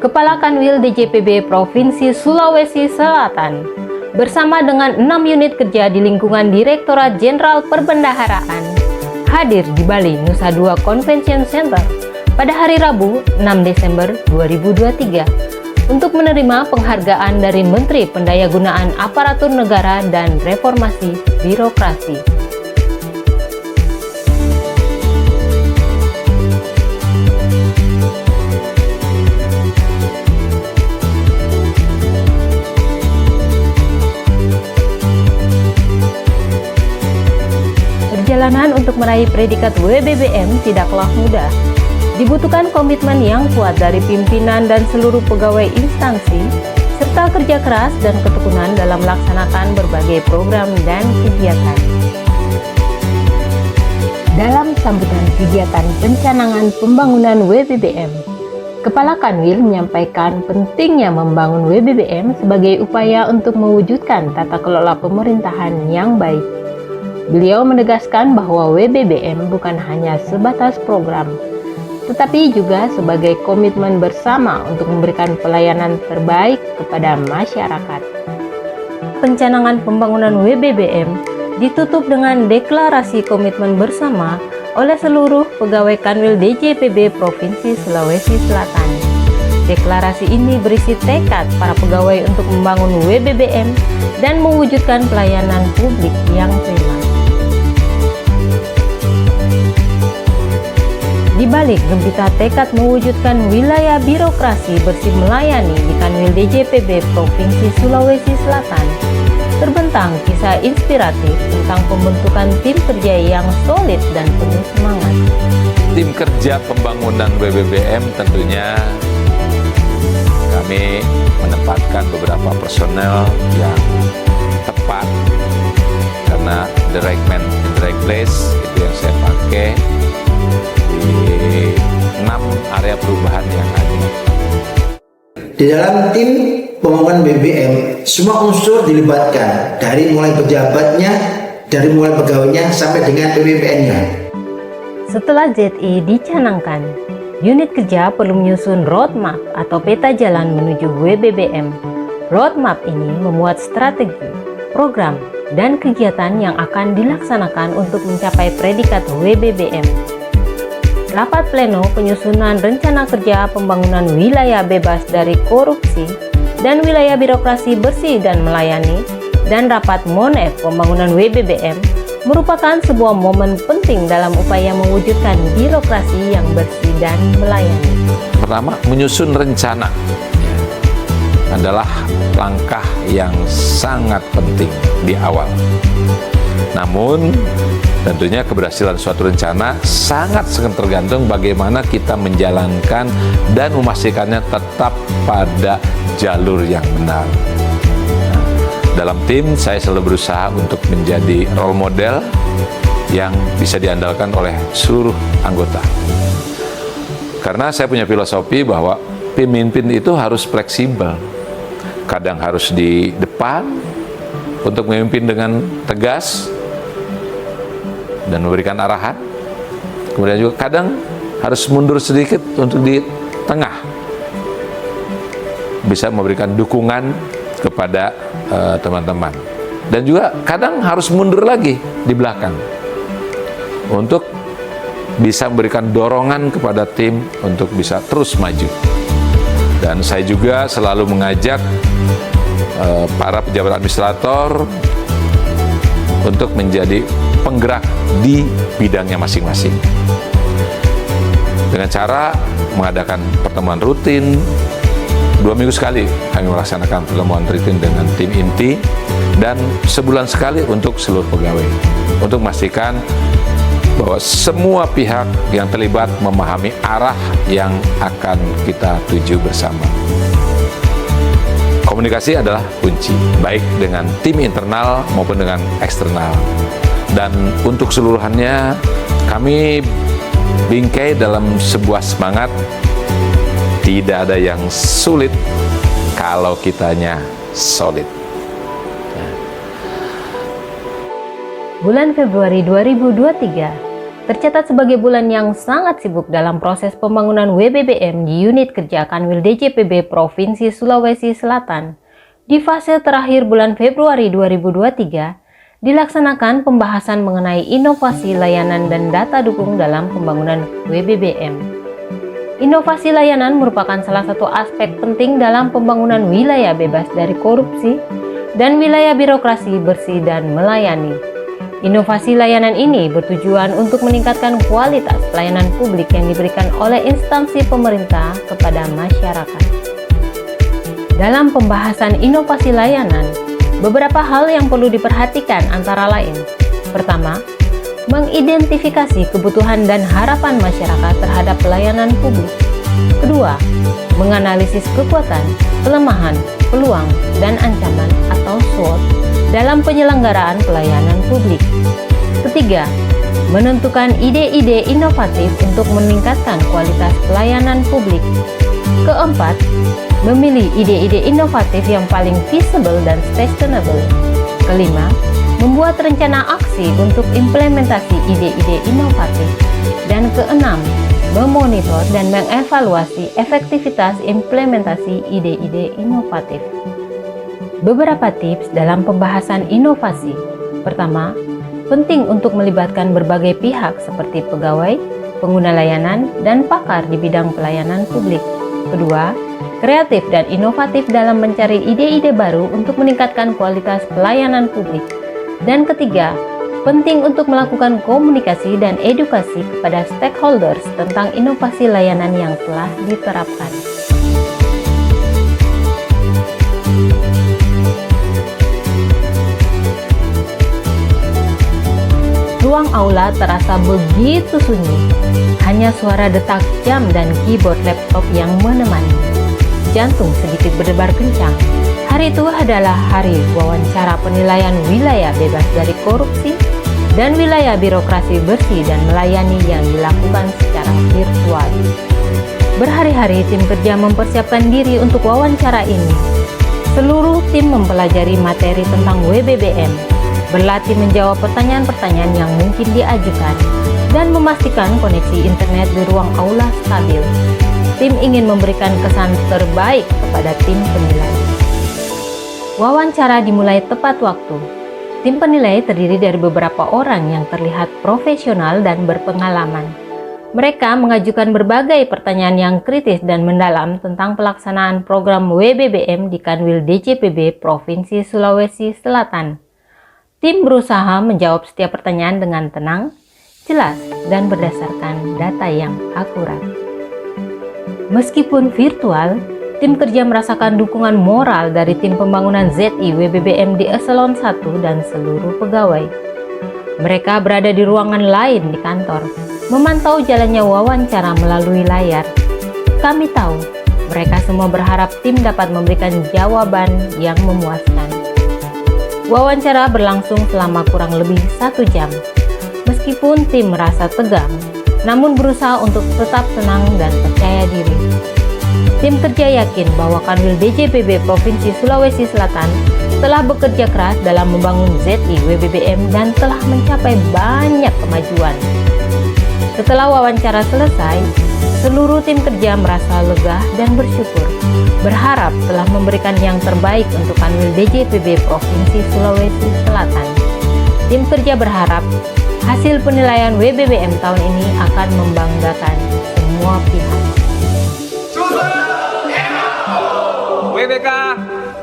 Kepala Kanwil DJPB Provinsi Sulawesi Selatan bersama dengan 6 unit kerja di lingkungan Direktorat Jenderal Perbendaharaan hadir di Bali Nusa Dua Convention Center pada hari Rabu 6 Desember 2023 untuk menerima penghargaan dari Menteri Pendayagunaan Aparatur Negara dan Reformasi Birokrasi. Perjalanan untuk meraih predikat WBBM tidaklah mudah. Dibutuhkan komitmen yang kuat dari pimpinan dan seluruh pegawai instansi, serta kerja keras dan ketekunan dalam melaksanakan berbagai program dan kegiatan. Dalam sambutan kegiatan pencanangan pembangunan WBBM, Kepala Kanwil menyampaikan pentingnya membangun WBBM sebagai upaya untuk mewujudkan tata kelola pemerintahan yang baik. Beliau menegaskan bahwa WBBM bukan hanya sebatas program, tetapi juga sebagai komitmen bersama untuk memberikan pelayanan terbaik kepada masyarakat. Pencanangan pembangunan WBBM ditutup dengan deklarasi komitmen bersama oleh seluruh pegawai Kanwil DJPB Provinsi Sulawesi Selatan. Deklarasi ini berisi tekad para pegawai untuk membangun WBBM dan mewujudkan pelayanan publik yang prima. Di balik gembira tekad mewujudkan wilayah birokrasi bersih melayani di Kanwil DJPB Provinsi Sulawesi Selatan, terbentang kisah inspiratif tentang pembentukan tim kerja yang solid dan penuh semangat. Tim kerja pembangunan WBBM tentunya kami menempatkan beberapa personel yang tepat, karena the right man in the right place itu yang saya pakai di 6 area perubahan yang ada. Di dalam tim pembangunan BBM, semua unsur dilibatkan, dari mulai pejabatnya, dari mulai pegawainya, sampai dengan PPPN-nya. Setelah ZI dicanangkan, unit kerja perlu menyusun roadmap atau peta jalan menuju WBBM. Roadmap ini memuat strategi, program, dan kegiatan yang akan dilaksanakan untuk mencapai predikat WBBM. Rapat pleno penyusunan rencana kerja pembangunan wilayah bebas dari korupsi dan wilayah birokrasi bersih dan melayani, dan rapat monef pembangunan WBBM merupakan sebuah momen penting dalam upaya mewujudkan birokrasi yang bersih dan melayani. Pertama, menyusun rencana adalah langkah yang sangat penting di awal. Namun, tentunya keberhasilan suatu rencana sangat tergantung bagaimana kita menjalankan dan memastikannya tetap pada jalur yang benar. Dalam tim, saya selalu berusaha untuk menjadi role model yang bisa diandalkan oleh seluruh anggota. Karena saya punya filosofi bahwa pemimpin itu harus fleksibel. Kadang harus di depan untuk memimpin dengan tegas dan memberikan arahan. Kemudian juga kadang harus mundur sedikit untuk di tengah, bisa memberikan dukungan kepada teman-teman. Dan juga kadang harus mundur lagi di belakang untuk bisa memberikan dorongan kepada tim untuk bisa terus maju. Dan saya juga selalu mengajak para pejabat administrator untuk menjadi penggerak di bidangnya masing-masing, dengan cara mengadakan pertemuan rutin 2 minggu sekali. Kami melaksanakan pertemuan rutin dengan tim inti, dan sebulan sekali untuk seluruh pegawai, untuk memastikan bahwa semua pihak yang terlibat memahami arah yang akan kita tuju bersama. Komunikasi adalah kunci, baik dengan tim internal maupun dengan eksternal. Dan untuk keseluruhannya, kami bingkai dalam sebuah semangat, tidak ada yang sulit kalau kitanya solid. Bulan Februari 2023, tercatat sebagai bulan yang sangat sibuk dalam proses pembangunan WBBM di unit kerja Kanwil DJPB Provinsi Sulawesi Selatan. Di fase terakhir bulan Februari 2023, dilaksanakan pembahasan mengenai inovasi layanan dan data dukung dalam pembangunan WBBM. Inovasi layanan merupakan salah satu aspek penting dalam pembangunan wilayah bebas dari korupsi dan wilayah birokrasi bersih dan melayani. Inovasi layanan ini bertujuan untuk meningkatkan kualitas pelayanan publik yang diberikan oleh instansi pemerintah kepada masyarakat. Dalam pembahasan inovasi layanan, beberapa hal yang perlu diperhatikan antara lain. Pertama, mengidentifikasi kebutuhan dan harapan masyarakat terhadap pelayanan publik. Kedua, menganalisis kekuatan, kelemahan, peluang, dan ancaman atau SWOT dalam penyelenggaraan pelayanan publik. Ketiga, menentukan ide-ide inovatif untuk meningkatkan kualitas pelayanan publik. Keempat, memilih ide-ide inovatif yang paling feasible dan sustainable. Kelima, membuat rencana aksi untuk implementasi ide-ide inovatif. Dan keenam, memonitor dan mengevaluasi efektivitas implementasi ide-ide inovatif. Beberapa tips dalam pembahasan inovasi. Pertama, penting untuk melibatkan berbagai pihak seperti pegawai, pengguna layanan, dan pakar di bidang pelayanan publik. Kedua, kreatif dan inovatif dalam mencari ide-ide baru untuk meningkatkan kualitas pelayanan publik. Dan ketiga, penting untuk melakukan komunikasi dan edukasi kepada stakeholders tentang inovasi layanan yang telah diterapkan. Ruang aula terasa begitu sunyi, hanya suara detak jam dan keyboard laptop yang menemani. Jantung sedikit berdebar kencang. Hari itu adalah hari wawancara penilaian wilayah bebas dari korupsi dan wilayah birokrasi bersih dan melayani yang dilakukan secara virtual. Berhari-hari tim kerja mempersiapkan diri untuk wawancara ini. Seluruh tim mempelajari materi tentang WBBM, berlatih menjawab pertanyaan-pertanyaan yang mungkin diajukan, dan memastikan koneksi internet di ruang aula stabil. Tim ingin memberikan kesan terbaik kepada tim penilai. Wawancara dimulai tepat waktu. Tim penilai terdiri dari beberapa orang yang terlihat profesional dan berpengalaman. Mereka mengajukan berbagai pertanyaan yang kritis dan mendalam tentang pelaksanaan program WBBM di Kanwil DJPB Provinsi Sulawesi Selatan. Tim berusaha menjawab setiap pertanyaan dengan tenang, jelas, dan berdasarkan data yang akurat. Meskipun virtual, tim kerja merasakan dukungan moral dari tim pembangunan ZI WBBM di Eselon 1 dan seluruh pegawai. Mereka berada di ruangan lain di kantor, memantau jalannya wawancara melalui layar. Kami tahu, mereka semua berharap tim dapat memberikan jawaban yang memuaskan. Wawancara berlangsung selama kurang lebih 1 jam. Meskipun tim merasa tegang, namun berusaha untuk tetap tenang dan percaya diri. Tim kerja yakin bahwa Kanwil DJPB Provinsi Sulawesi Selatan telah bekerja keras dalam membangun ZI WBBM dan telah mencapai banyak kemajuan. Setelah wawancara selesai, seluruh tim kerja merasa lega dan bersyukur, berharap telah memberikan yang terbaik untuk Kanwil DJPB Provinsi Sulawesi Selatan. Tim kerja berharap hasil penilaian WBBM tahun ini akan membanggakan semua pihak. WBK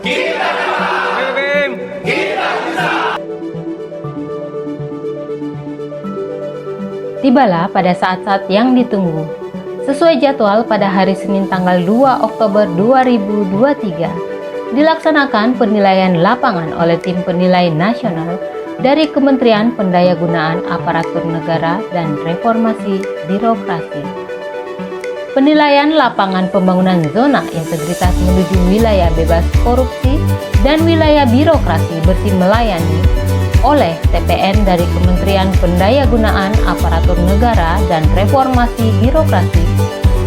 kita bisa, WBBM kita bisa. Tibalah pada saat-saat yang ditunggu. Sesuai jadwal pada hari Senin tanggal 2 Oktober 2023, dilaksanakan penilaian lapangan oleh tim penilai nasional dari Kementerian Pendayagunaan Aparatur Negara dan Reformasi Birokrasi. Penilaian lapangan pembangunan zona integritas menuju wilayah bebas korupsi dan wilayah birokrasi bersih melayani oleh TPN dari Kementerian Pendayagunaan Aparatur Negara dan Reformasi Birokrasi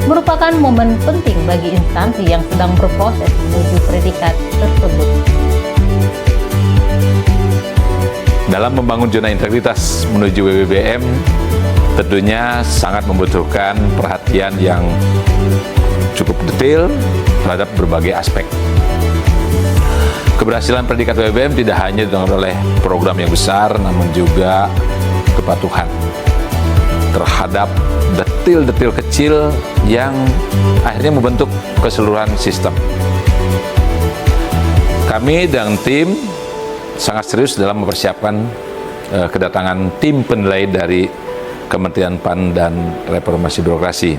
merupakan momen penting bagi instansi yang sedang berproses menuju predikat tersebut. Dalam membangun zona integritas menuju WBBM, tentunya sangat membutuhkan perhatian yang cukup detail terhadap berbagai aspek. Keberhasilan predikat WBBM tidak hanya ditentukan oleh program yang besar, namun juga kepatuhan terhadap detil-detil kecil yang akhirnya membentuk keseluruhan sistem. Kami dan tim sangat serius dalam mempersiapkan kedatangan tim penilai dari Kementerian PAN dan Reformasi Birokrasi.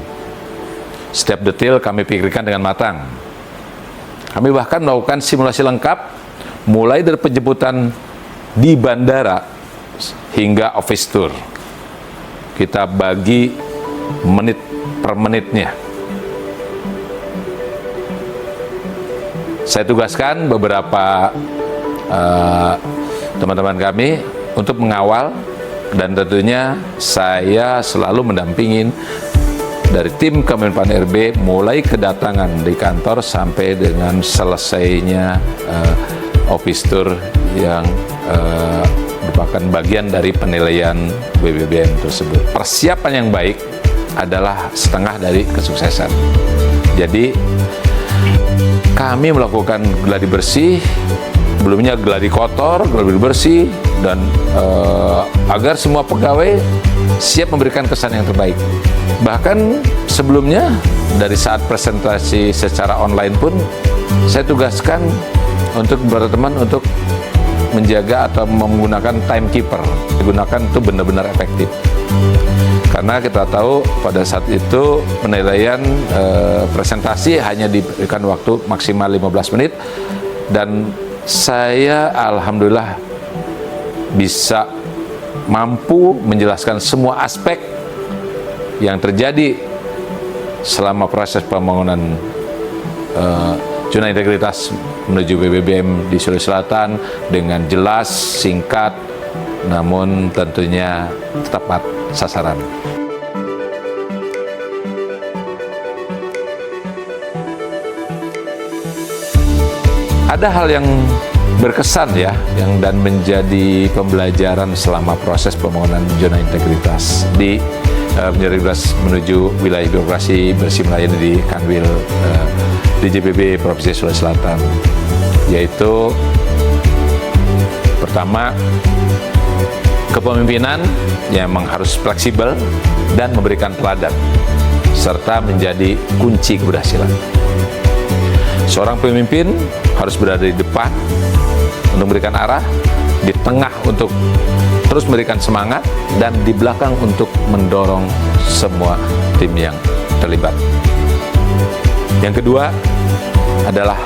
Setiap detil kami pikirkan dengan matang. Kami bahkan melakukan simulasi lengkap, mulai dari penjemputan di bandara hingga office tour. Kita bagi menit per menitnya. Saya tugaskan beberapa teman-teman kami untuk mengawal, dan tentunya saya selalu mendampingin dari tim Kemenpan RB mulai kedatangan di kantor sampai dengan selesainya office tour yang merupakan bagian dari penilaian WBBM tersebut. Persiapan yang baik adalah setengah dari kesuksesan. Jadi kami melakukan gladi bersih, sebelumnya gladi kotor, gladi bersih, dan agar semua pegawai siap memberikan kesan yang terbaik. Bahkan sebelumnya, dari saat presentasi secara online pun, saya tugaskan untuk beberapa teman untuk menjaga atau menggunakan timekeeper. Digunakan itu benar-benar efektif. Karena kita tahu pada saat itu penilaian presentasi hanya diberikan waktu maksimal 15 menit, dan saya alhamdulillah bisa mampu menjelaskan semua aspek yang terjadi selama proses pembangunan zona integritas menuju WBBM di Sulawesi Selatan dengan jelas, singkat, namun tentunya tepat sasaran. Ada hal yang berkesan ya, yang dan menjadi pembelajaran selama proses pembangunan zona integritas di integritas menuju wilayah birokrasi bersih melayani di Kanwil DJPB Provinsi Sulawesi Selatan, yaitu pertama, kepemimpinan yang memang harus fleksibel dan memberikan teladan, serta menjadi kunci keberhasilan. Seorang pemimpin harus berada di depan untuk memberikan arah, di tengah untuk terus memberikan semangat, dan di belakang untuk mendorong semua tim yang terlibat. Yang kedua adalah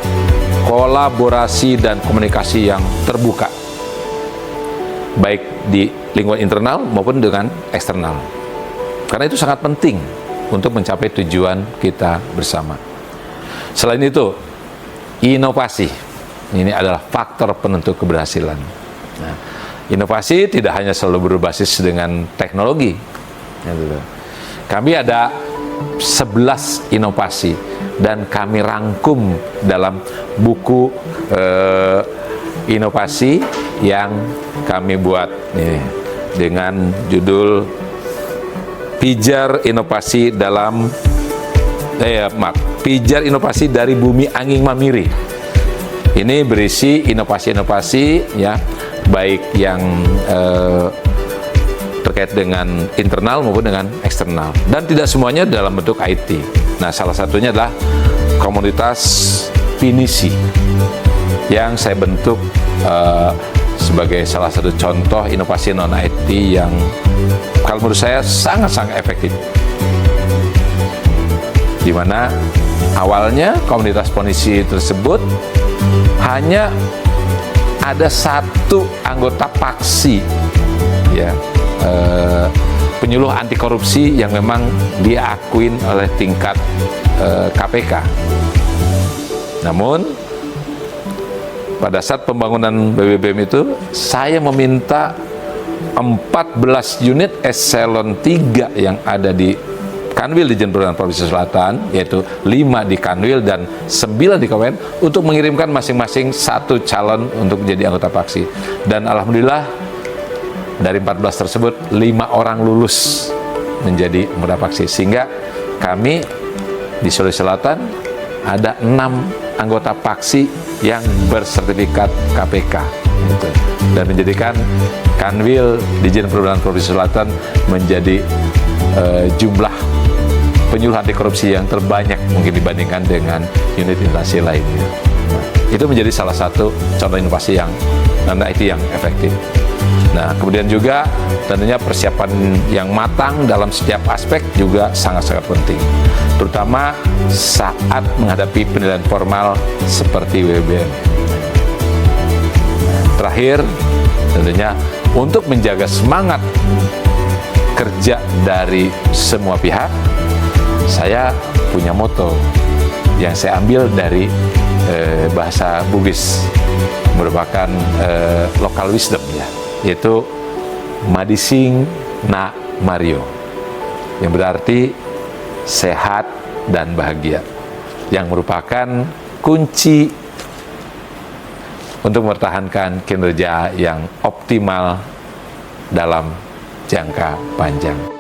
kolaborasi dan komunikasi yang terbuka, baik di lingkungan internal maupun dengan eksternal. Karena itu sangat penting untuk mencapai tujuan kita bersama. Selain itu, inovasi ini adalah faktor penentu keberhasilan. Nah, inovasi tidak hanya selalu berbasis dengan teknologi. Kami ada 11 inovasi dan kami rangkum dalam buku inovasi yang kami buat nih, dengan judul Pijar Inovasi dalam Pijar Inovasi dari Bumi Angin Mamiri. Ini berisi inovasi-inovasi ya, baik yang terkait dengan internal maupun dengan eksternal, dan tidak semuanya dalam bentuk IT. Nah, salah satunya adalah komunitas Pinisi yang saya bentuk sebagai salah satu contoh inovasi non-IT yang kalau menurut saya sangat-sangat efektif, di mana awalnya komunitas Pinisi tersebut hanya ada satu anggota paksi ya, penyuluh anti korupsi yang memang diakuin oleh tingkat KPK. Namun pada saat pembangunan WBBM itu saya meminta 14 unit eselon 3 yang ada di Kanwil di Jenderal Provinsi Selatan, yaitu 5 di Kanwil dan 9 di Kabupaten, untuk mengirimkan masing-masing satu calon untuk menjadi anggota paksi. Dan alhamdulillah dari 14 tersebut 5 orang lulus menjadi anggota paksi. Sehingga kami di Sulawesi Selatan ada 6 anggota paksi yang bersertifikat KPK gitu. Dan menjadikan Kanwil Dijen Perhubungan Provinsi Selatan menjadi jumlah penyuluh anti korupsi yang terbanyak mungkin dibandingkan dengan unit instansi lainnya. Itu menjadi salah satu contoh inovasi yang IT yang efektif. Nah, kemudian juga tentunya persiapan yang matang dalam setiap aspek juga sangat-sangat penting, terutama saat menghadapi penilaian formal seperti WBM. Terakhir, tentunya untuk menjaga semangat kerja dari semua pihak, saya punya moto yang saya ambil dari bahasa Bugis, merupakan local wisdom ya, yaitu Madising na Mario, yang berarti sehat dan bahagia, yang merupakan kunci untuk mempertahankan kinerja yang optimal dalam jangka panjang.